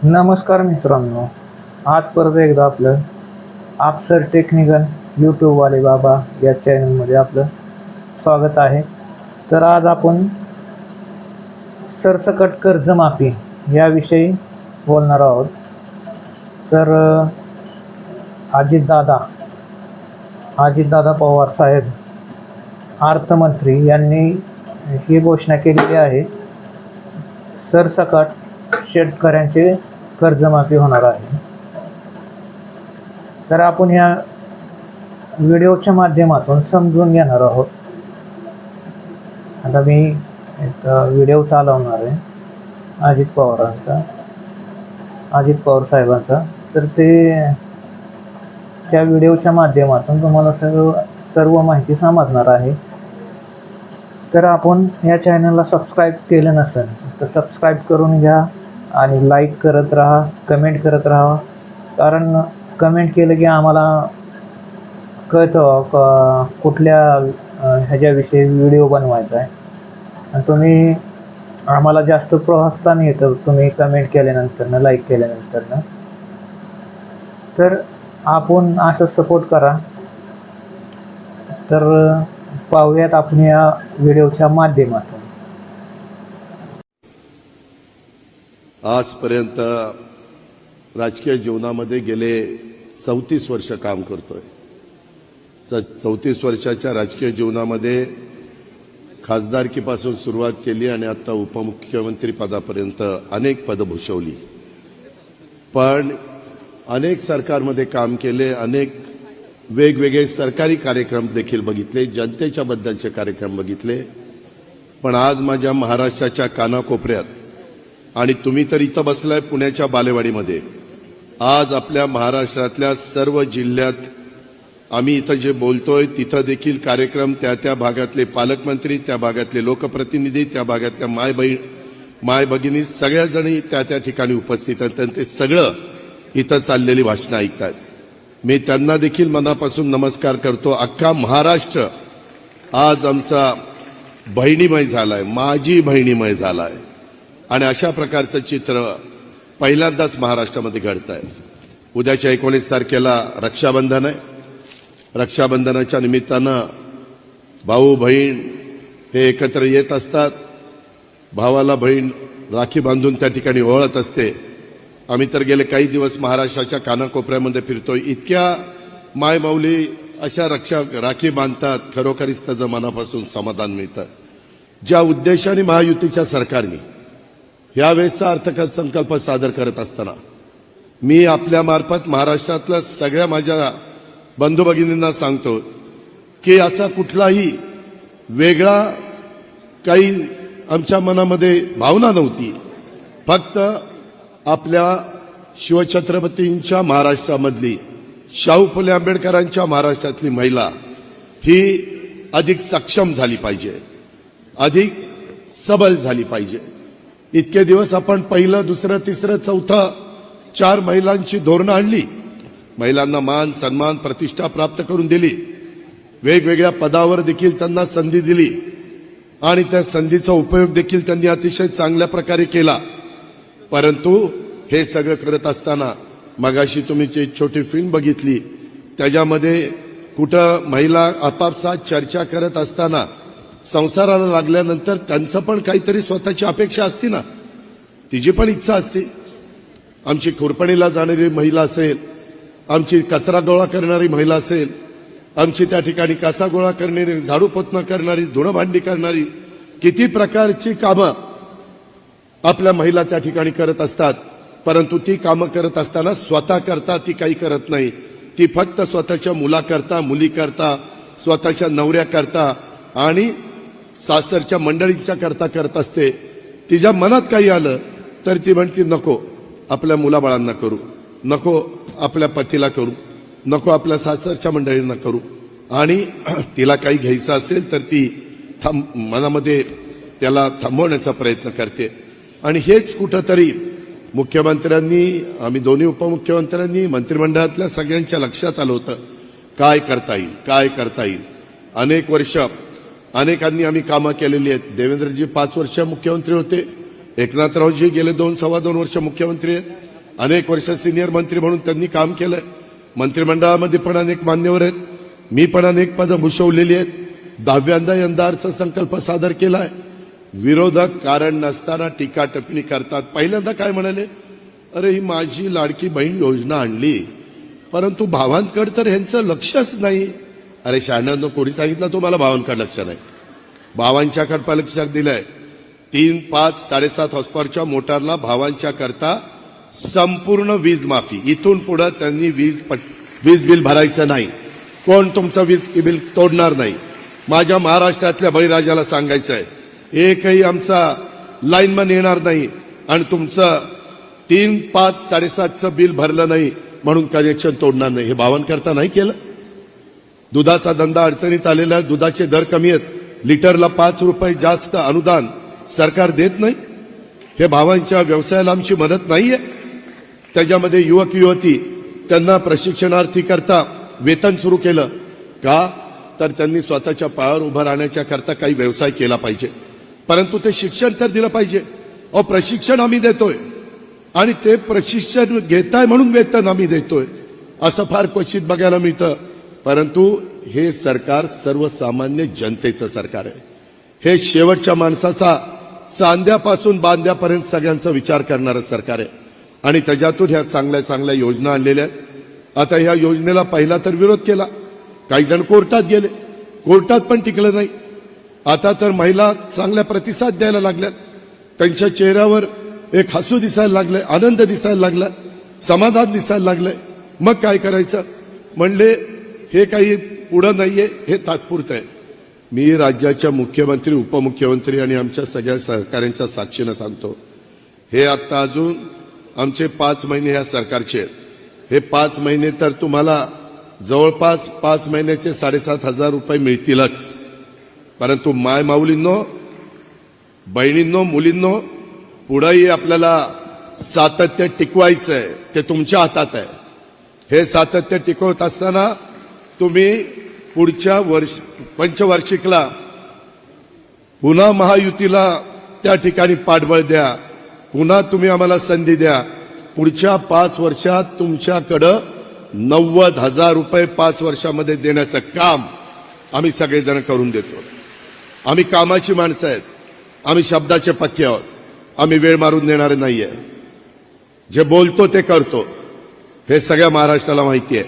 नमस्कार मित्रांनो, आज परत एकदा आपलं आपसर टेक्निकल यूट्यूबवाले बाबा या चॅनलमध्ये आपलं स्वागत आहे. तर आज आपण सरसकट कर्जमाफी याविषयी बोलणार आहोत. तर अजितदादा पवार साहेब अर्थमंत्री यांनी ही घोषणा केलेली आहे, सरसकट शेतकऱ्यांचे कर्जमाफी होणार आहे. तर आपण या व्हिडिओच्या माध्यमातून समजून घेणार आहोत. आता मी एक व्हिडिओ चालवणार आहे अजित पवार साहेबांचा. तर त्या व्हिडिओच्या माध्यमातून तुम्हाला सर्व माहिती समजणार आहे. तर आपण या चॅनलला सबस्क्राईब केलं नसेल तर सबस्क्राईब करून घ्या आणि लाईक करत राहा, कमेंट करत राहा. कारण कमेंट केलं की आम्हाला कळतं कुठल्या ह्याच्याविषयी व्हिडिओ बनवायचा आहे. आणि तुम्ही आम्हाला जास्त प्रोत्साहन येतं तुम्ही कमेंट केल्यानंतर, लाईक केल्यानंतर. तर आपण असं सपोर्ट करा. तर पाहूयात आपण या व्हिडिओच्या माध्यमातून. आजपर्यंत राजकीय जीवनामध्ये गेले 34 वर्ष काम करतोय. 34 वर्षाच्या राजकीय जीवनामध्ये खासदारकीपासून सुरुवात केली आणि आता उपमुख्यमंत्री पदापर्यंत अनेक पदं भूषवली. पण अनेक सरकारमध्ये काम केले, अनेक वेगवेगळे सरकारी कार्यक्रम देखील बघितले, जनतेच्या बद्दलचे कार्यक्रम बघितले. पण आज माझ्या महाराष्ट्राच्या कानाकोपऱ्यात, आणि तुम्ही तर इथं बसलाय पुण्याच्या बालेवाडीमध्ये, आज आपल्या महाराष्ट्रातल्या सर्व जिल्ह्यात आम्ही इथं जे बोलतोय तिथं देखील कार्यक्रम, त्या भागातले पालकमंत्री, त्या भागातले लोकप्रतिनिधी, त्या भागातल्या माय भगिनी सगळ्याजणी त्या ठिकाणी उपस्थित आहेत. आणि ते सगळं इथं चाललेली भाषणं ऐकतात. मी त्यांना देखील मनापासून नमस्कार करतो. अख्खा महाराष्ट्र आज आमचा बहिणीमय झालाय, माझी बहिणीमय झालाय. आणि अशा प्रकारचं चित्र पहिल्यांदाच महाराष्ट्रामध्ये घडत आहे. उद्याच्या 19 तारखेला रक्षाबंधन आहे. रक्षाबंधनाच्या निमित्तानं भाऊ बहीण हे एकत्र येत असतात. भावाला बहीण राखी बांधून त्या ठिकाणी ओवाळत असते. आम्ही तर गेले काही दिवस महाराष्ट्राच्या कानाकोपऱ्यामध्ये फिरतोय. इतक्या मायमाऊली अशा राखी बांधतात, खरोखरीच त्याचं मनापासून समाधान मिळतं. ज्या उद्देशाने महायुतीच्या सरकारने यावेळेसचा अर्थसंकल्प सादर करत असताना मी आपल्या मार्फत महाराष्ट्रातल्या सगळ्या माझ्या बंधू भगिनींना सांगतो की असा कुठलाही वेगळा काही आमच्या मनामध्ये भावना नव्हती. फक्त आपल्या शिवछत्रपतींच्या महाराष्ट्रामधली, शाहू फुले आंबेडकरांच्या महाराष्ट्रातली महिला ही अधिक सक्षम झाली पाहिजे, अधिक सबल झाली पाहिजे. इतके दिवस आपण पहिलं, दुसरं, तिसरं, चौथं 4 महिलांची धोरणं आणली. महिलांना मान, सन्मान, प्रतिष्ठा प्राप्त करून दिली. वेगवेगळ्या पदावर देखील त्यांना संधी दिली आणि त्या संधीचा उपयोग देखील त्यांनी अतिशय चांगल्या प्रकारे केला. परंतु हे सगळं करत असताना मगाशी तुम्ही जी छोटी फिल्म बघितली त्याच्यामध्ये कुठं महिला आपापसात चर्चा करत असताना संसाराला लागल्यानंतर त्यांचं पण काहीतरी स्वतःची अपेक्षा असते ना, तिची पण इच्छा असते. आमची खुरपणीला जाणारी महिला असेल, आमची कचरा गोळा करणारी महिला असेल, आमची त्या ठिकाणी कचरा गोळा करणारी, झाडू पोतना करणारी, धुणं भांडी करणारी, किती प्रकारची कामं आपल्या महिला त्या ठिकाणी करत असतात. परंतु ती कामं करत असताना स्वतः करता ती काही करत नाही. ती फक्त स्वतःच्या मुलाकरता, मुलीकरता, स्वतःच्या नवऱ्याकरता आणि सासरच्या मंडळीच्या करता करत असते. तिच्या मनात काही आलं तर ती म्हणते नको आपल्या मुलाबाळांना करू, नको आपल्या पतीला करू, नको आपल्या सासरच्या मंडळींना करू. आणि तिला काही घ्यायचं असेल तर ती मनामध्ये त्याला थांबवण्याचा प्रयत्न करते. आणि हेच कुठंतरी मुख्यमंत्र्यांनी, आम्ही दोन्ही उपमुख्यमंत्र्यांनी, मंत्रिमंडळातल्या सगळ्यांच्या लक्षात आलं होतं काय करता येईल. अनेक वर्ष अनेकांनी आम्ही कामं केलेली आहेत. देवेंद्रजी 5 वर्ष मुख्यमंत्री होते, एकनाथरावजी गेले 2-2.25 वर्ष मुख्यमंत्री आहेत. अनेक वर्ष सिनियर मंत्री म्हणून त्यांनी काम केलंय. मंत्रिमंडळामध्ये पण अनेक मान्यवर आहेत. मी पण अनेक पदं भूषवलेली आहेत. 10व्यांदा यंदा अर्थसंकल्प सादर केलाय. विरोधक कारण नसताना टीका टिप्पणी करतात. पहिल्यांदा काय म्हणाले, अरे ही माझी लाडकी बहीण योजना आणली, परंतु भावांकडे तर ह्यांचं लक्षच नाही. अरे शहाण्यांनो, कोणी सांगितलं तुम्हाला भावांकडे लक्ष नाही? भावांच्याकडे लक्ष दिलंय. 3, 5, 7.5 हॉर्सपॉवरच्या मोटारला भावांच्या करता संपूर्ण वीज माफी. इथून पुढे त्यांनी वीज बिल भरायचं नाही. कोण तुमचं वीज बिल तोडणार नाही. माझ्या महाराष्ट्रातल्या बळीराजाला सांगायचंय, एकही आमचा लाईनमन येणार नाही आणि तुमचं 3, 5, 7.5चं बिल भरलं नाही म्हणून कनेक्शन तोडणार नाही. हे भावांकरता नाही केलं. दुधाचा धंदा अडचणीत आलेला आहे. दुधाचे दर कमी आहेत. लिटरला 5 रुपये जास्त अनुदान सरकार देत नाही. हे भावांच्या व्यवसायाला आमची मदत नाहीये. त्याच्यामध्ये युवक युवती त्यांना प्रशिक्षणार्थी करता वेतन सुरू केलं का, तर त्यांनी स्वतःच्या पायावर उभं राहण्याच्या करता काही व्यवसाय केला पाहिजे. परंतु ते शिक्षण तर दिलं पाहिजे. अहो, प्रशिक्षण आम्ही देतोय आणि ते प्रशिक्षण घेताय म्हणून वेतन आम्ही देतोय, असं फार क्वचित बघायला मिळतं. परंतु हे सरकार सर्वसामान्य जनतेचं सरकार आहे. हे शेवटच्या माणसाचा चांद्यापासून बांध्यापर्यंत सगळ्यांचा विचार करणारं सरकार आहे. आणि त्याच्यातून ह्या चांगल्या चांगल्या योजना आणलेल्या आहेत. आता ह्या योजनेला पहिला तर विरोध केला. काही जण कोर्टात गेले, कोर्टात पण टिकलं नाही. आता तर महिला चांगल्या प्रतिसाद द्यायला लागल्यात. त्यांच्या चेहऱ्यावर एक हसू दिसायला लागलंय, आनंद दिसायला लागलाय, समाधान दिसायला लागलंय. मग काय करायचं म्हणले, हे काही पुढं नाहीये, हे तात्पुरतं आहे. मी राज्याच्या मुख्यमंत्री, उपमुख्यमंत्री आणि आमच्या सगळ्या सहकाऱ्यांच्या साक्षीनं सांगतो, हे आता अजून आमचे 5 महिने या सरकारचे आहेत. हे 5 महिने तर तुम्हाला जवळपास 5 महिन्याचे 7,500 रुपये मिळतीलच. परंतु माय माऊलींनो, बहिणींनो, मुलींनो, पुढेही आपल्याला सातत्य टिकवायचंय. ते तुमच्या हातात आहे. हे सातत्य टिकवत असताना तुम्ही पुढच्या पंचवार्षिकला पुन्हा महायुतीला त्या ठिकाणी पाठबळ द्या. पुन्हा तुम्ही आम्हाला संधी द्या. पुढच्या 5 वर्षात तुमच्याकडं 90,000 रुपये 5 वर्षामध्ये देण्याचं काम आम्ही सगळेजण करून देतो. आम्ही कामाची माणसं आहेत. आम्ही शब्दाचे पक्के आहोत. आम्ही वेळ मारून देणारे नाहीये. जे बोलतो ते करतो, हे सगळ्या महाराष्ट्राला माहिती आहे.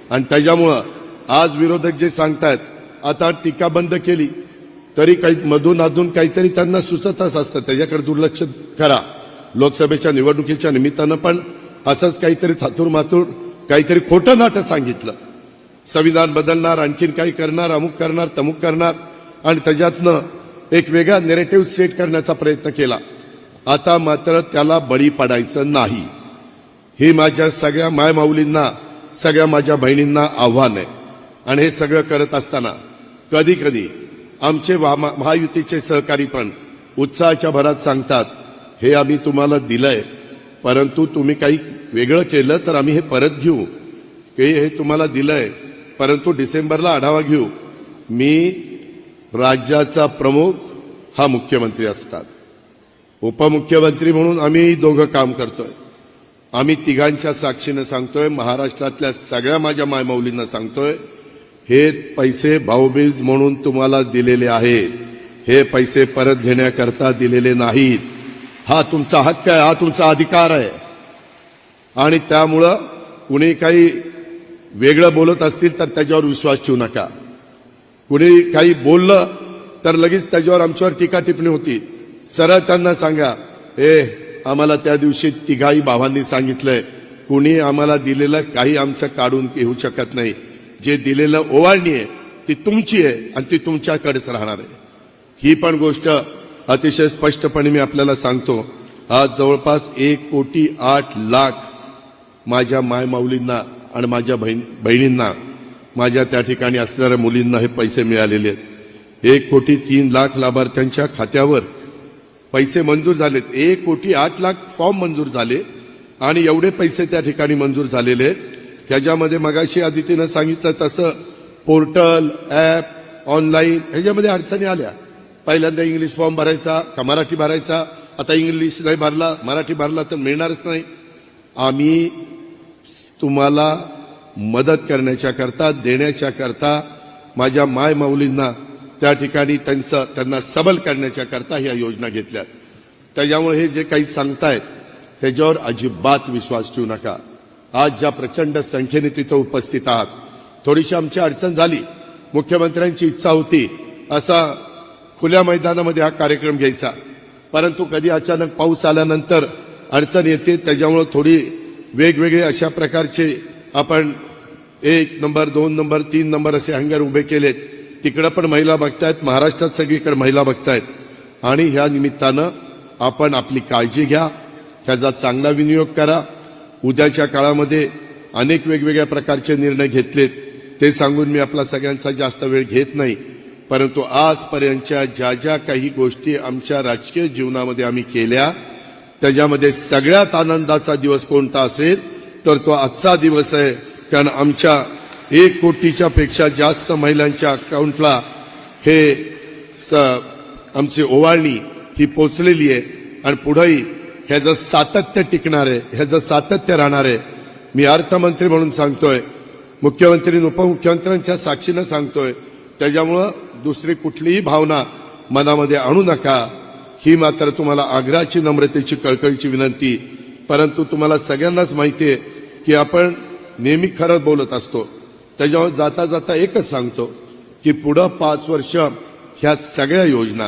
आणि त्याच्यामुळं आज विरोधक जे सांगतायत, आता टीका बंद केली तरी काही मधून अधून काहीतरी त्यांना सुचतच असतं. त्याच्याकडे दुर्लक्ष करा. लोकसभेच्या निवडणुकीच्या निमित्तानं पण असंच काहीतरी थातूर मातूर काहीतरी खोटं नाटक सांगितलं. संविधान बदलणार, आणखीन काही करणार, अमुक करणार, तमुक करणार, आणि त्याच्यातनं एक वेगळा नेरेटिव्ह सेट करण्याचा प्रयत्न केला. आता मात्र त्याला बळी पडायचं नाही. ही माझ्या सगळ्या मायमाऊलींना, सगळ्या माझ्या बहिणींना आव्हान आहे. आणि हे सगळं करत असताना कधी कधी आमचे महायुतीचे सहकारी पण उत्साहाच्या भरात सांगतात, हे आम्ही तुम्हाला दिलंय, परंतु तुम्ही काही वेगळं केलं तर आम्ही हे परत घेऊ. हे तुम्हाला दिलंय, परंतु डिसेंबरला आढावा घेऊ. मी राज्याचा प्रमुख हा मुख्यमंत्री असतात. उपमुख्यमंत्री म्हणून आम्ही दोघं काम करतोय. आम्ही तिघांच्या साक्षीनं सांगतोय, महाराष्ट्रातल्या सगळ्या माझ्या मायमाऊलींना सांगतोय, हे पैसे भाऊबीज म्हणून तुम्हाला दिलेले आहेत. हे पैसे परत घेण्याकरता दिलेले नाहीत. हा तुमचा हक्क आहे, हा तुमचा अधिकार आहे. आणि त्यामुळं कुणी काही वेगळं बोलत असतील तर त्याच्यावर विश्वास ठेवू नका. कुणी काही बोललं तर लगेच त्याच्यावर आमच्यावर टीका टिप्पणी होती. सरळ त्यांना सांगा, आम्हाला त्या दिवशी तिघाही भावांनी सांगितलंय, कुणी आम्हाला दिलेलं काही आमचं काढून घेऊ शकत नाही. जे दिलेलं ओवाळणी आहे ती तुमची आहे आणि ती तुमच्याकडेच राहणार आहे. ही पण गोष्ट अतिशय स्पष्टपणे मी आपल्याला सांगतो. आज जवळपास 1,08,00,000 माझ्या मायमाऊलींना आणि माझ्या बहिणींना, माझ्या त्या ठिकाणी असणाऱ्या मुलींना हे पैसे मिळालेले आहेत. 1,03,00,000 लाभार्थ्यांच्या खात्यावर पैसे मंजूर झालेत. 1,08,00,000 फॉर्म मंजूर झाले आणि एवढे पैसे त्या ठिकाणी मंजूर झालेले आहेत. ह्याच्यामध्ये मगाशी आदितीनं सांगितलं तसं पोर्टल, ॲप, ऑनलाईन ह्याच्यामध्ये अडचणी आल्या. पहिल्यांदा इंग्लिश फॉर्म भरायचा का मराठी भरायचा, आता इंग्लिश नाही भरला, मराठी भरला तर मिळणारच नाही. आम्ही तुम्हाला मदत करण्याच्या करता, देण्याच्या करता, माझ्या माय माऊलींना त्या ठिकाणी त्यांना सबल करण्याच्या करता ह्या योजना घेतल्यात. त्याच्यामुळे हे जे काही सांगतायत ह्याच्यावर अजिबात विश्वास ठेवू नका. आज ज्या प्रचंड संख्येने तिथं उपस्थित आहात, थोडीशी आमची अडचण झाली. मुख्यमंत्र्यांची इच्छा होती असा खुल्या मैदानामध्ये हा कार्यक्रम घ्यायचा, परंतु कधी अचानक पाऊस आल्यानंतर अडचण येते. त्याच्यामुळे थोडी वेगवेगळे अशा प्रकारचे आपण 1 नंबर 2 नंबर 3 नंबर असे हँगर उभे केलेत. तिकडं पण महिला बघतायत, महाराष्ट्रात सगळीकडे महिला बघतायत. आणि ह्या निमित्तानं आपण आपली काळजी घ्या, त्याचा चांगला विनियोग करा. उद्याच्या काळामध्ये अनेक वेगवेगळ्या प्रकारचे निर्णय घेतलेत, ते सांगून मी आपला सगळ्यांचा जास्त वेळ घेत नाही. परंतु आजपर्यंतच्या ज्या ज्या काही गोष्टी आमच्या राजकीय जीवनामध्ये आम्ही केल्या, त्याच्यामध्ये सगळ्यात आनंदाचा दिवस कोणता असेल तर तो आजचा दिवस आहे. कारण आमच्या 1 कोटीच्या पेक्षा जास्त महिलांच्या अकाउंटला आमची ओवाळणी ही पोचलेली आहे. आणि पुढेही ह्याचं सातत्य टिकणार आहे, ह्याचं सातत्य राहणार आहे. मी अर्थमंत्री म्हणून सांगतोय, मुख्यमंत्री उपमुख्यमंत्र्यांच्या साक्षीनं सांगतोय. त्याच्यामुळं दुसरी कुठलीही भावना मनामध्ये आणू नका, ही मात्र तुम्हाला आग्रहाची, नम्रतेची, कळकळीची विनंती. परंतु तुम्हाला सगळ्यांनाच माहिती आहे की आपण नेहमी खरं बोलत असतो. त्याच्यामुळे जाता जाता एकच सांगतो की पुढं 5 वर्ष ह्या सगळ्या योजना,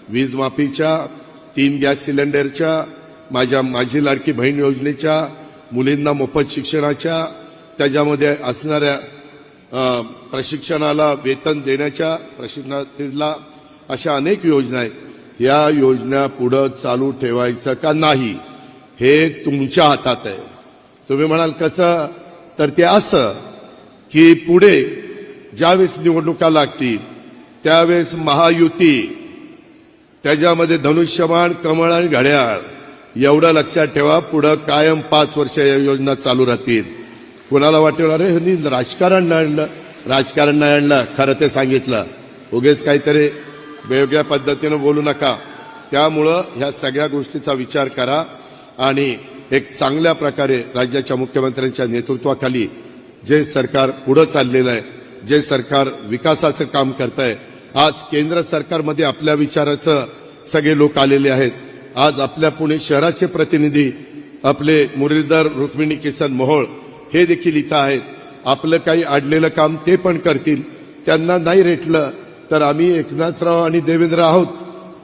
वीज माफीच्या, 3 गॅस सिलेंडरच्या, माझी लाडकी बहीण योजनेच्या, मुलींना मोफत शिक्षणाच्या, त्याच्यामध्ये असणाऱ्या प्रशिक्षणाला वेतन देण्याच्या, प्रशिक्षणाला, अशा अनेक योजना आहेत. या योजना पुढं चालू ठेवायचं का नाही हे तुमच्या हातात आहे. तुम्ही म्हणाल कसं, तर ते असं की पुढे ज्यावेळेस निवडणुका लागतील त्यावेळेस महायुती, त्याच्यामध्ये धनुष्यबाण, कमळ आणि घड्याळ, एवढं लक्षात ठेवा. पुढं कायम 5 वर्ष या योजना चालू राहतील. कुणाला वाटेल अरे ह्यांनी राजकारण नाही आणलं, राजकारण नाही आणलं, खरं ते सांगितलं. उगेच काहीतरी वेगळ्या पद्धतीनं बोलू नका. त्यामुळं ह्या सगळ्या गोष्टीचा विचार करा आणि एक चांगल्या प्रकारे राज्याच्या मुख्यमंत्र्यांच्या नेतृत्वाखाली जे सरकार पुढं चाललेलं आहे, जे सरकार विकासाचं काम करत आहे. आज केंद्र सरकारमध्ये आपल्या विचाराचं सगळे लोक आलेले आहेत. आज आपल्या पुणे शहराचे प्रतिनिधी आपले मुरलीधर रुक्मिणी किसन मोहोळ हे देखील इथं आहेत. आपलं काही अडलेलं काम ते पण करतील. त्यांना नाही रेटलं तर आम्ही एकनाथराव आणि देवेंद्र आहोत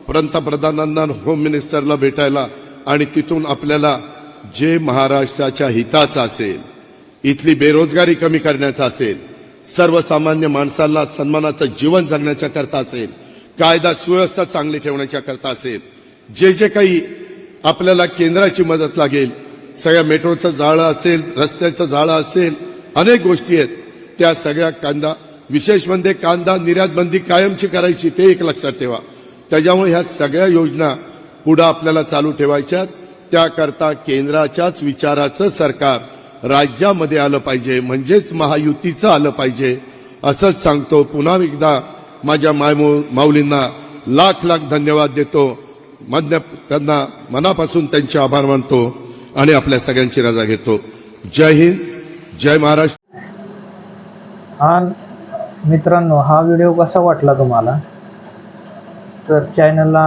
पंतप्रधानांना, होम मिनिस्टरला भेटायला, आणि तिथून आपल्याला जे महाराष्ट्राच्या हिताचं असेल, इथली बेरोजगारी कमी करण्याचं असेल, सर्वसामान्य माणसाला सन्मानाचं जीवन जगण्याच्या करता असेल, कायदा सुव्यवस्था चांगली ठेवण्याच्या करता असेल, जे जे काही आपल्याला केंद्राची मदत लागेल, सगळ्या मेट्रोचं जाळं असेल, रस्त्याचं जाळं असेल, अनेक गोष्टी आहेत. त्या सगळ्या कांदा, विशेष म्हणजे कांदा निर्यात बंदी कायमची करायची, ते एक लक्षात ठेवा. त्याच्यामुळे ह्या सगळ्या योजना पुढे आपल्याला चालू ठेवायच्यात. त्याकरता केंद्राच्याच विचाराचं सरकार राज्यामध्ये आलं पाहिजे, म्हणजेच महायुतीचं आलं पाहिजे, असंच सांगतो. पुन्हा एकदा माझ्या माऊलींना लाख लाख धन्यवाद देतो. त्यांना मनापासून त्यांचे आभार मानतो आणि आपल्या सगळ्यांची रजा घेतो. जय हिंद, जय महाराष्ट्र. मित्रांनो, हा व्हिडिओ कसा वाटला तुम्हाला, तर चॅनलला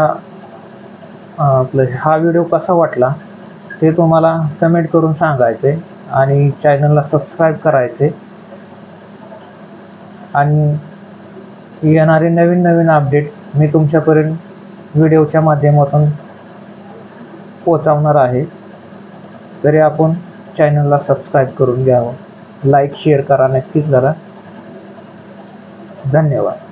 हा व्हिडिओ कसा वाटला ते तुम्हाला कमेंट करून सांगायचे आणि चॅनलला सबस्क्राईब करायचे आणि येणारे नवीन नवीन अपडेट्स मी तुमच्यापर्यंत व्हिडिओच्या माध्यमातून पोहोचवणार आहे. तरी आपण चॅनलला सबस्क्राईब करून घ्यावं, लाईक शेअर करा, नक्कीच करा. धन्यवाद.